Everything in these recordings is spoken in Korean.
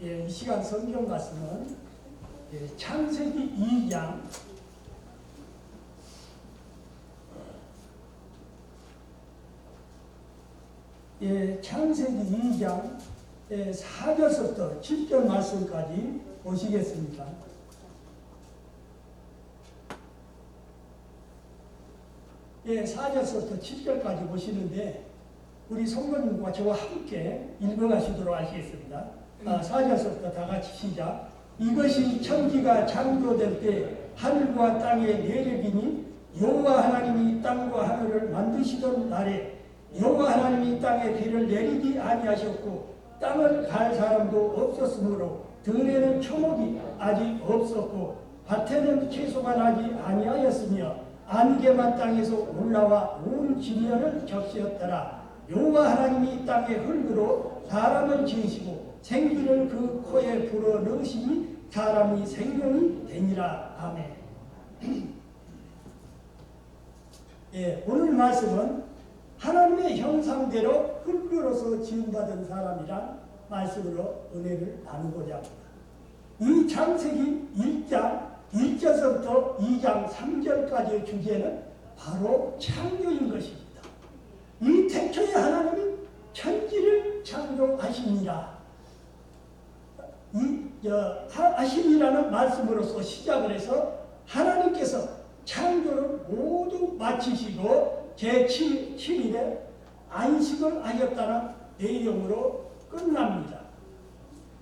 이 시간 성경 말씀은 창세기 2장 창세기 2장 4절부터 7절 말씀까지 보시겠습니다. 예, 4절부터 7절까지 보시는데 우리 성도님과 저와 함께 읽어가시도록 하시겠습니다. 4절부터 다 같이 시작. 이것이 천지가 창조될 때 하늘과 땅의 내력이니 여호와 하나님이 땅과 하늘을 만드시던 날에 여호와 하나님이 땅에 비를 내리지 아니하셨고 땅을 갈 사람도 없었으므로 들에는 초목이 아직 없었고 밭에는 채소가 나지 아니하였으며 안개만 땅에서 올라와 온 지면을 적시었더라. 여호와 하나님이 땅의 흙으로 사람을 지으시고 생기를 그 코에 불어 넣으시니 사람이 생명이 되니라. 아멘. 오늘 말씀은 하나님의 형상대로 흙으로서 지음받은 사람이란 말씀으로 은혜를 나누고자 합니다. 이 창세기 1장 1절서부터 2장 3절까지의 주제는 바로 창조인 것입니다. 이 태초에 하나님이 천지를 창조하시니라. 하시니라는 말씀으로서 시작을 해서 하나님께서 창조를 모두 마치시고 제7일에 안식을 하셨다는 내용으로 끝납니다.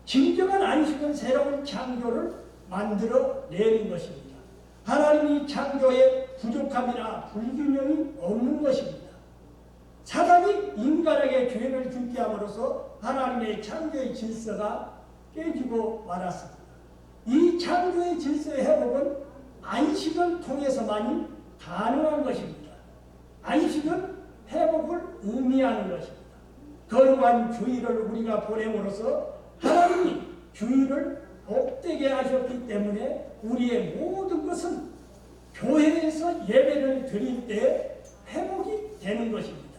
진정한 안식은 새로운 창조를 만들어 내는 것입니다. 하나님이 창조에 부족함이나 불균형이 없는 것입니다. 사단이 인간에게 죄를 짓게 함으로써 하나님의 창조의 질서가 깨지고 말았습니다. 이 창조의 질서의 회복은 안식을 통해서만이 가능한 것입니다. 안식은 회복을 의미하는 것입니다. 거룩한 주일을 우리가 보냄으로써 하나님이 주일을 복되게 하셨기 때문에 우리의 모든 것은 교회에서 예배를 드릴 때 회복이 되는 것입니다.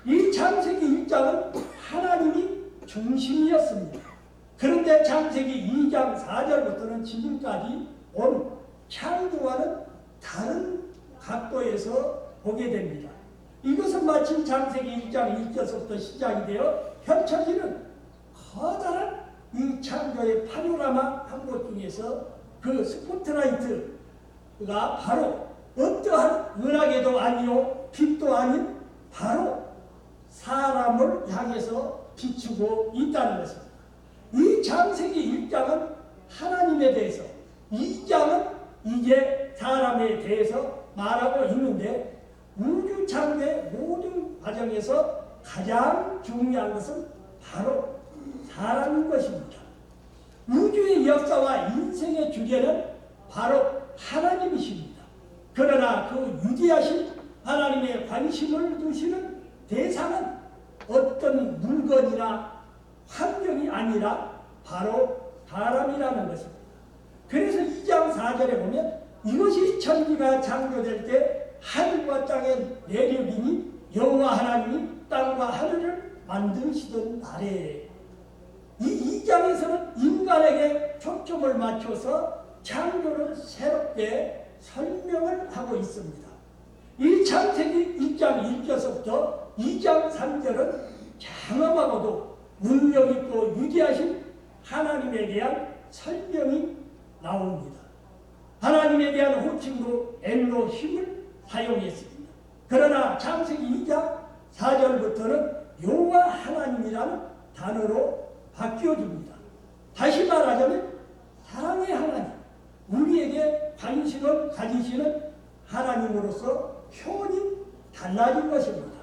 이 창세기 1장은 하나님이 중심이었습니다. 그런데 창세기 2장 4절부터는 지금까지 온 창조와는 다른 각도에서 보게 됩니다. 이것은 마침 창세기 1장 1절부터 시작이 되어 펼쳐지는 커다란 이 창조의 파노라마 한 곳 중에서 그 스포트라이트가 바로 어떠한 은하계도 아니요 빛도 아닌 바로 사람을 향해서 비추고 있다는 것입니다. 이 창세기 1장은 하나님에 대해서, 2장은 이제 사람에 대해서 말하고 있는데 우주 창조의 모든 과정에서 가장 중요한 것은 바로 사람인 것입니다. 우주의 역사와 인생의 주제는 바로 하나님이십니다. 그러나 그 유지하신 하나님의 관심을 두시는 대상은 어떤 물건이나 환경이 아니라 바로 사람이라는 것입니다. 그래서 2장 4절에 보면 이것이 천지가 창조될 때 하늘과 땅의 내력이니 여호와 하나님이 땅과 하늘을 만드시던 날에 이 2장에서는 인간에게 초점을 맞춰서 창조를 새롭게 설명을 하고 있습니다. 이 창세기 1장 1절부터 2장 3절은 장엄하고도 능력있고 유지하신 하나님에 대한 설명이 나옵니다. 하나님에 대한 호칭으로 엘로힘을 사용했습니다. 그러나 창세기 2장 4절부터는 여호와 하나님이라는 단어로 바뀌어줍니다. 다시 말하자면 사랑의 하나님, 우리에게 관심을 가지시는 하나님으로서 표현이 달라진 것입니다.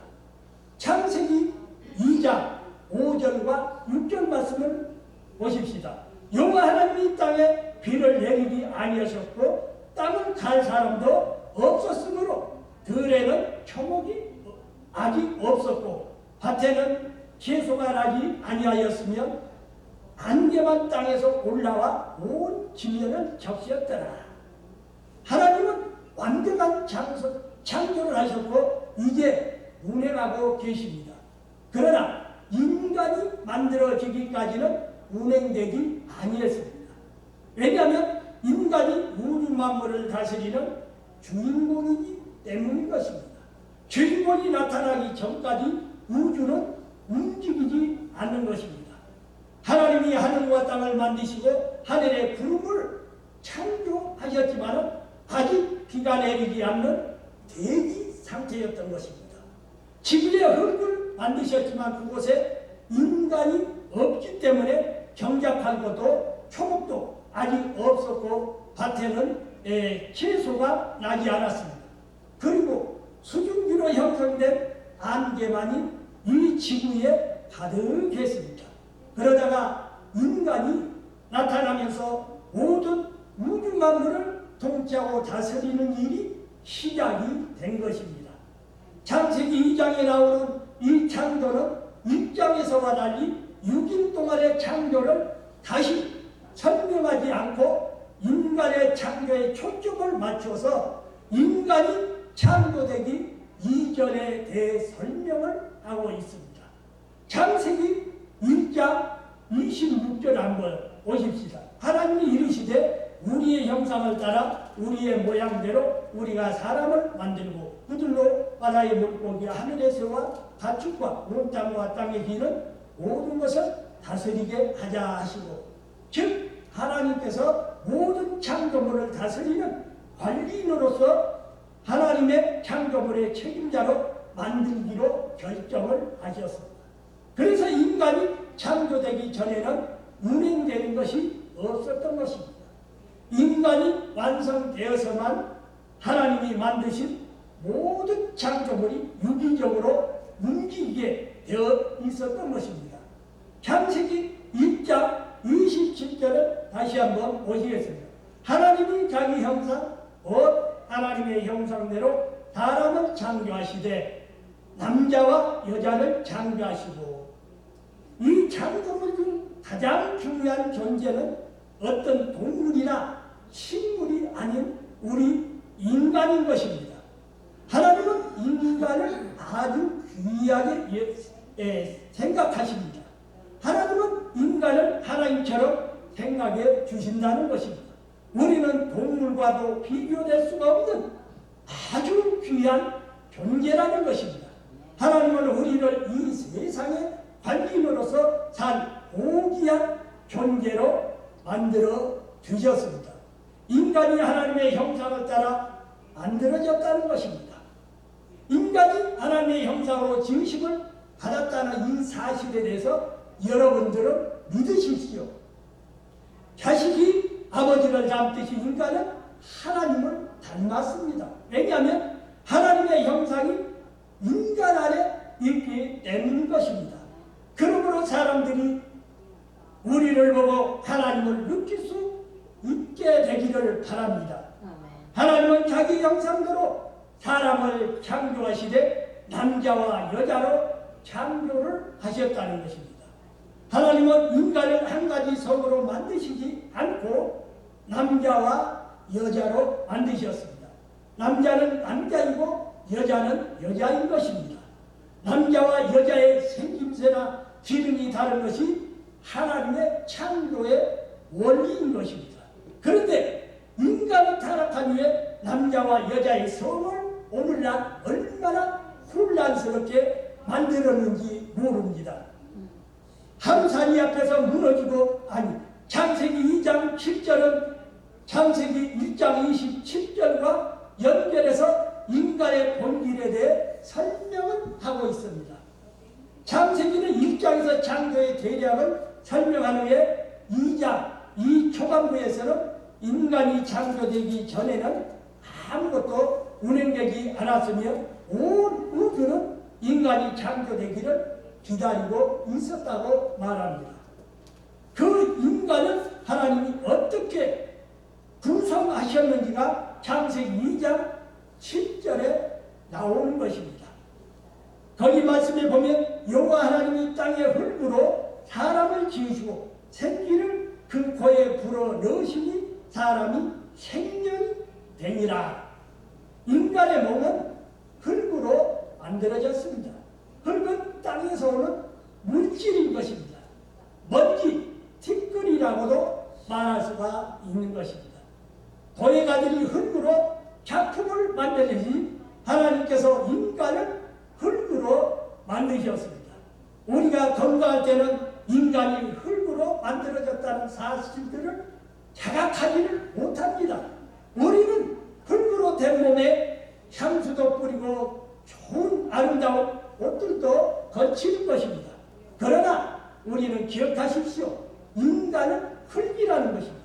창세기 2장 5절과 6절 말씀을 보십시다. 여호와 하나님이 땅에 비를 내리지 아니하셨고 땅을 갈 사람도 없었으므로 들에는 초목이 아직 없었고 밭에는 채소가 나지 아니하였으며 안개만 땅에서 올라와 온 지면을 적시었더라. 하나님은 완벽한 창조를 하셨고 이제 운행하고 계십니다. 그러나 인간이 만들어지기까지는 운행되기 아니했습니다. 왜냐하면 인간이 우주 만물을 다스리는 주인공이기 때문인 것입니다. 주인공이 나타나기 전까지 우주는 움직이지 않는 것입니다. 하나님이 하늘과 땅을 만드시고 하늘의 구름을 창조하셨지만 아직 비가 내리지 않는 대기 상태였던 것입니다. 지구의 흙을 만드셨지만 그곳에 인간이 없기 때문에 경작할 것도 초목도 아직 없었고 밭에는 채소가 나지 않았습니다. 그리고 수증기로 형성된 안개만이 이 지구에 가득했습니다. 그러다가 인간이 나타나면서 모든 우주 만물을 통치하고 다스리는 일이 시작이 된 것입니다. 창세기 2장에 나오는 이 창조는 1장에서와 달리 6일 동안의 창조를 다시 설명하지 않고 인간의 창조에 초점을 맞춰서 인간이 창조되기 이전에 대해 설명을 하고 있습니다. 창세기 1장 26절 한번 보십시다. 하나님이 이르시되 우리의 형상을 따라 우리의 모양대로 우리가 사람을 만들고 그들로 바다의 물고기와 하늘의 새와 가축과 온 땅과 땅에 기는 모든 것을 다스리게 하자 하시고, 즉 하나님께서 모든 창조물을 다스리는 관리인으로서 하나님의 창조물의 책임자로 만들기로 결정을 하셨습니다. 그래서 인간이 창조되기 전에는 운행되는 것이 없었던 것입니다. 인간이 완성되어서만 하나님이 만드신 모든 창조물이 유기적으로 움직이게 되어 있었던 것입니다. 창세기 1장 27절을 다시 한번 보시겠습니다. 하나님이 자기 형상 곧 하나님의 형상대로 사람을 창조하시되 남자와 여자를 창조하시고, 이 창조물 중 가장 중요한 존재는 어떤 동물이나 식물이 아닌 우리 인간인 것입니다. 하나님은 인간을 아주 귀하게 생각하십니다. 하나님은 인간을 하나님처럼 생각해 주신다는 것입니다. 우리는 동물과도 비교될 수가 없는 아주 귀한 존재라는 것입니다. 하나님은 우리를 이 세상의 관리인으로서 산 고귀한 존재로 만들어 주셨습니다. 인간이 하나님의 형상을 따라 만들어졌다는 것입니다. 인간이 하나님의 형상으로 지으심을 받았다는 이 사실에 대해서 여러분들은 믿으십시오. 자식이 아버지를 닮듯이 인간은 하나님을 닮았습니다. 왜냐하면 하나님의 형상이 인간 안에 있기 때문인 것입니다. 그러므로 사람들이 우리를 보고 하나님을 느낄 수 있게 되기를 바랍니다. 하나님은 자기 형상대로 사람을 창조하시되 남자와 여자로 창조를 하셨다는 것입니다. 하나님은 인간을 한 가지 성으로 만드시지 않고 남자와 여자로 만드셨습니다. 남자는 남자이고 여자는 여자인 것입니다. 남자와 여자의 생김새나 기능이 다른 것이 하나님의 창조의 원리인 것입니다. 그런데 인간이 타락한 후에 남자와 여자의 성을 오늘날 얼마나 혼란스럽게 만들었는지 모릅니다. 함산이 앞에서 무너지고, 창세기 2장 7절은 창세기 1장 27절과 연결해서 인간의 본질에 대해 설명을 하고 있습니다. 창세기는 1장에서 창조의 대략을 설명한 후에 2장 이 초반부에서는 인간이 창조되기 전에는 아무것도 운행되지 않았으며 온 우주는 인간이 창조되기를 기다리고 있었다고 말합니다. 그 인간은 하나님이 어떻게 구성하셨는지가 창세기 2장 7절에 나오는 것입니다. 거기 말씀에 보면 여호와 하나님이 땅의 흙으로 사람을 지으시고 생기를 그 코에 불어 넣으시니 사람이 생명이 되니라. 인간의 몸은 흙으로 만들어졌습니다. 흙은 땅에서 오는 물질인 것입니다. 먼지, 티 흙이라고도 말할 수가 있는 것입니다. 돌의 가들이 흙으로 작품을 만들듯이 하나님께서 인간을 흙으로 만드셨습니다. 우리가 건강할 때는 인간이 흙으로 만들어졌다는 사실들을 자각하지를 못합니다. 우리는 흙으로 된 몸에 향수도 뿌리고 좋은 아름다운 옷들도 거칠 것입니다. 그러나 우리는 기억하십시오. 인간은 흙이라는 것입니다.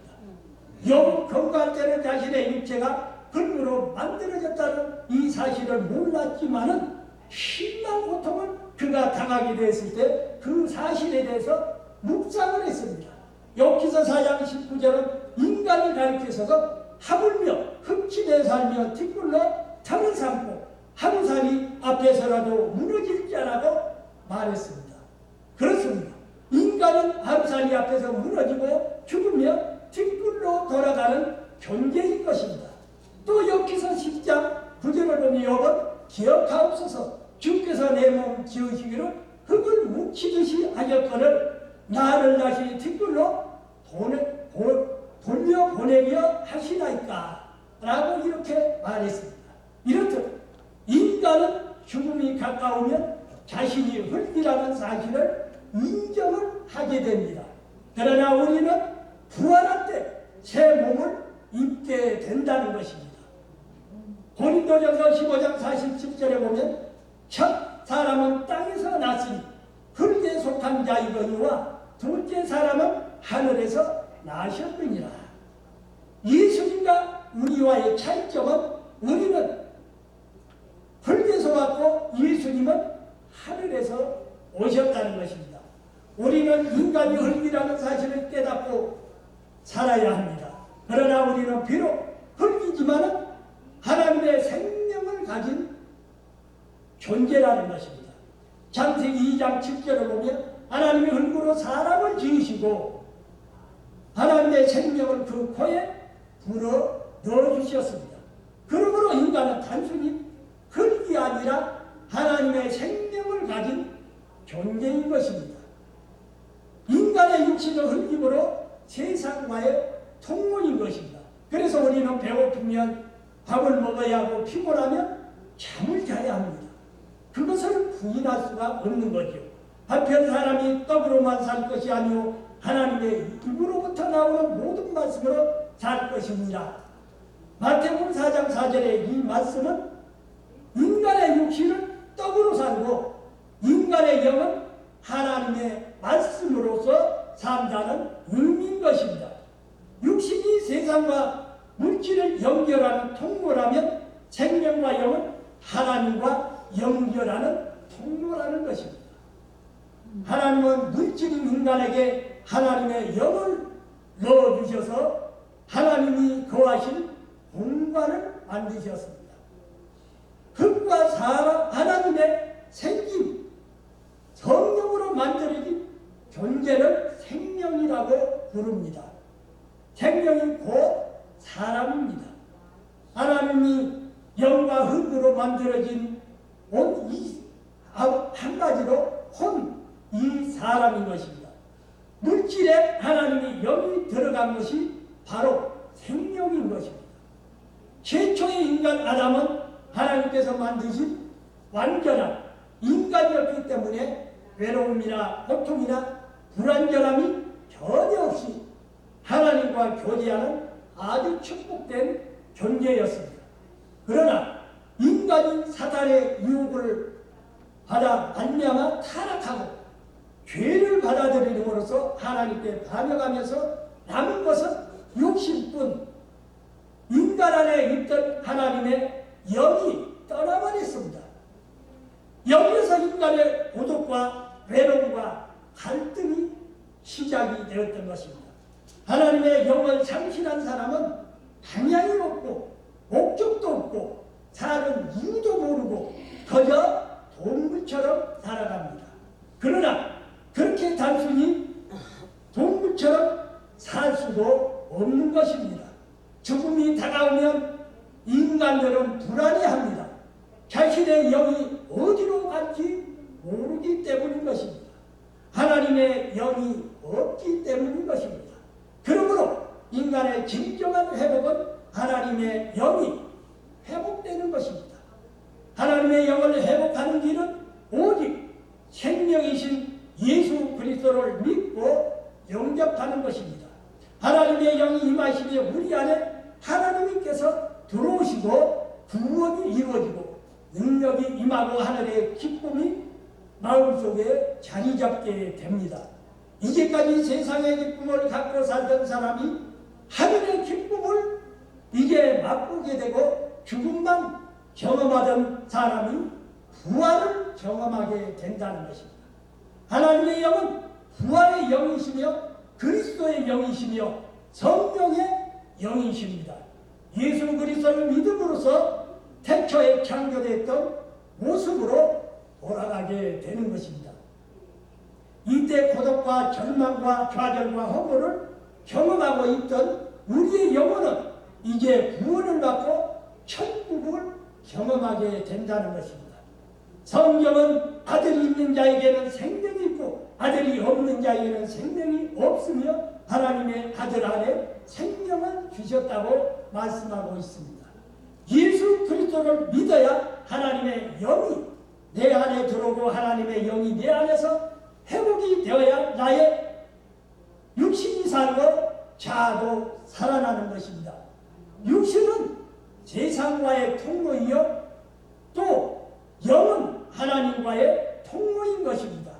영 건강할 때는 자신의 육체가 흙으로 만들어졌다는 이 사실을 몰랐지만은 심한 고통을 그가 당하게 됐을 때 그 사실에 대해서 묵상을 했습니다. 욥기서 4장 19절은 인간을 가리켜서 하물며 흙집에 살며 뒷굴로 터를 삼고 하루살이 앞에서라도 무너질 자라고 말했습니다. 그렇습니다. 인간은 하루살이 앞에서 무너지고 죽으며 뒷굴로 돌아가는 존재인 것입니다. 또 욥기서 10장 9절을 보면 욥은 기억하옵소서 주께서 내 몸 지으시기를 흙을 묻히듯이 하였거늘 나를 다시 뒷굴로 돌려보내려 하시나이까 라고 이렇게 말했습니다. 이렇듯 인간은 죽음이 가까우면 자신이 흙이라는 사실을 인정을 하게 됩니다. 그러나 우리는 부활할 때 새 몸을 입게 된다는 것입니다. 고린도전서 15장 47절에 보면 첫 사람은 땅에서 났으니 흙에 속한 자이거니와 둘째 사람은 하늘에서 나셨느니라. 예수님과 우리와의 차이점은 우리는 흙에서 왔고 예수님은 하늘에서 오셨다는 것입니다. 우리는 인간이 흙이라는 사실을 깨닫고 살아야 합니다. 그러나 우리는 비록 흙이지만 하나님의 생명을 가진 존재라는 것입니다. 창세기 2장 7절을 보면 하나님이 흙으로 사람을 지으시고 하나님의 생명을 그 코에 불어 넣어주셨습니다. 그러므로 인간은 단순히 흙이 아니라 하나님의 생명을 가진 존재인 것입니다. 인간의 육신은 흙이므로 세상과의 통로인 것입니다. 그래서 우리는 배고프면 밥을 먹어야 하고 피곤하면 잠을 자야 합니다. 그것을 부인할 수가 없는 거죠. 한편 사람이 떡으로만 살 것이 아니오 하나님의 입으로부터 나오는 모든 말씀으로 살 것입니다. 마태복음 4장 4절의 이 말씀은 인간의 육신은 떡으로 살고 인간의 영은 하나님의 말씀으로서 산다는 의미인 것입니다. 육신이 세상과 물질을 연결하는 통로라면 생명과 영은 하나님과 연결하는 통로라는 것입니다. 하나님은 물질인 인간에게 하나님의 영을 넣어주셔서 하나님이 거하실 공간을 만드셨습니다. 흙과 사람, 하나님의 생김, 성령으로 만들어진 존재를 생명이라고 부릅니다. 생명이 곧 사람입니다. 하나님이 영과 흙으로 만들어진 한 가지로 이 사람인 것입니다. 물질에 하나님이 영이 들어간 것이 바로 생명인 것입니다. 최초의 인간 아담은 하나님께서 만드신 완전한 인간이었기 때문에 외로움이나 고통이나 불안전함이 전혀 없이 하나님과 교제하는 아주 축복된 존재였습니다. 그러나 인간이 사탄의 유혹을 받아 말미암아 타락하고 죄를 받아들이므로써 하나님께 반역하면서 남은 것은 육신뿐 인간 안에 있던 하나님의 영이 떠나버렸습니다. 여기에서 인간의 고독과 외로움과 갈등이 시작이 되었던 것입니다. 하나님의 영을 상실한 사람은 방향이 없고 목적도 없고 사는 이유도 모르고 그저 동물처럼 살아갑니다. 그러나 그렇게 단순히 동물처럼 살 수도 없는 것입니다. 죽음이 다가오면 인간들은 불안해합니다. 자신의 영이 어디로 갈지 모르기 때문인 것입니다. 하나님의 영이 없기 때문인 것입니다. 진정한 회복은 하나님의 영이 회복되는 것입니다. 하나님의 영을 회복하는 길은 오직 생명이신 예수 그리스도를 믿고 영접하는 것입니다. 하나님의 영이 임하시며 우리 안에 하나님께서 들어오시고 구원이 이루어지고 능력이 임하고 하늘의 기쁨이 마음속에 자리 잡게 됩니다. 이제까지 세상의 기쁨을 갖고 살던 사람이 하늘의 기쁨을 이제 맛보게 되고 죽음만 경험하던 사람이 부활을 경험하게 된다는 것입니다. 하나님의 영은 부활의 영이시며 그리스도의 영이시며 성령의 영이십니다. 예수 그리스도를 믿음으로써 태초에 창조됐던 모습으로 돌아가게 되는 것입니다. 이때 고독과 절망과 좌절과 허물을 경험하고 있던 우리의 영혼은 이제 구원을 받고 천국을 경험하게 된다는 것입니다. 성경은 아들이 있는 자에게는 생명이 있고 아들이 없는 자에게는 생명이 없으며 하나님의 아들 안에 생명을 주셨다고 말씀하고 있습니다. 예수 그리스도를 믿어야 하나님의 영이 내 안에 들어오고 하나님의 영이 내 안에서 회복이 되어야 나의 육신이 살고 자아도 살아나는 것입니다. 육신은 세상과의 통로이요 또 영은 하나님과의 통로인 것입니다.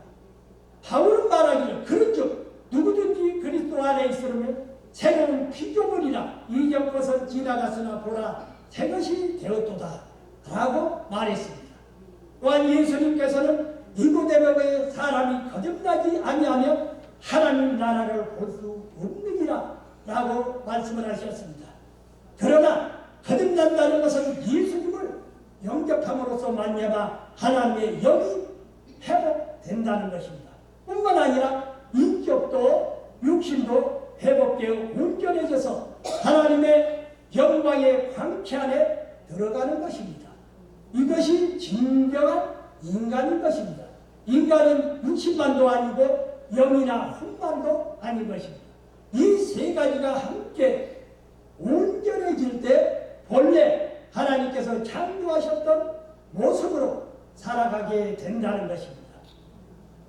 바울은 말하기를 그런즉 누구든지 그리스도 안에 있으면 새로운 피조물이라 이전 것은 지나갔으나 보라 새 것이 되었도다 라고 말했습니다. 또한 예수님께서는 니고데모의 사람이 거듭나지 아니하며 하나님 나라를 볼 수 없느니라 라고 말씀을 하셨습니다. 그러나 거듭난다는 것은 예수님을 영접함으로써 말미암아 하나님의 영이 회복된다는 것입니다. 뿐만 아니라 인격도 육신도 회복되어 온전해져서 하나님의 영광의 광채 안에 들어가는 것입니다. 이것이 진정한 인간인 것입니다. 인간은 육신만도 아니고 영이나 혼만도 아닌 것입니다. 이 세 가지가 함께 온전해질 때 본래 하나님께서 창조하셨던 모습으로 살아가게 된다는 것입니다.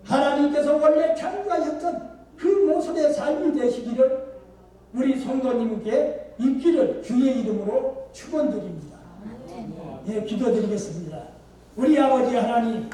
하나님께서 원래 창조하셨던 그 모습의 삶이 되시기를 우리 성도님께 있기를 주의 이름으로 축원드립니다. 예, 기도드리겠습니다. 우리 아버지 하나님,